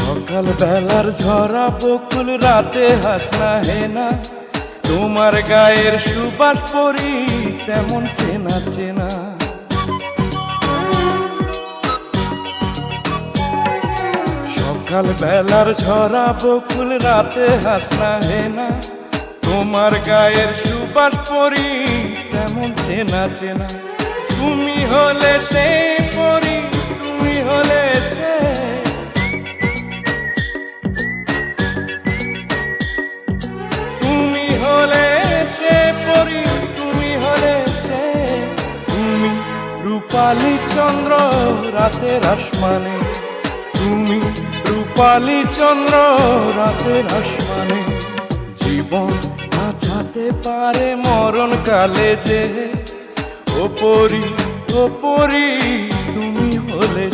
সকাল বেলার ঝরা বকুল রাতে হাসনা হেনা, তোমার গায়ের সুবাস পরি তেমন চেনা চেনা। সকাল বেলার ঝরা বকুল রাতে হাসনা হেনা, তোমার গায়ের সুবাস পরি তেমন চেনা চেনা। তুমি হলে সে পরি, তুমি হলে সে, তুমি হলে সে পরি, তুমি হলে সে। তুমি রূপালী চন্দ্র রাতের আসমানে, তুমি রূপালী চন্দ্র রাতের আসমানে। জীবন বাঁচাতে পারে মরণ কালে যে, ও পরি, ও পরি, তুমি হলে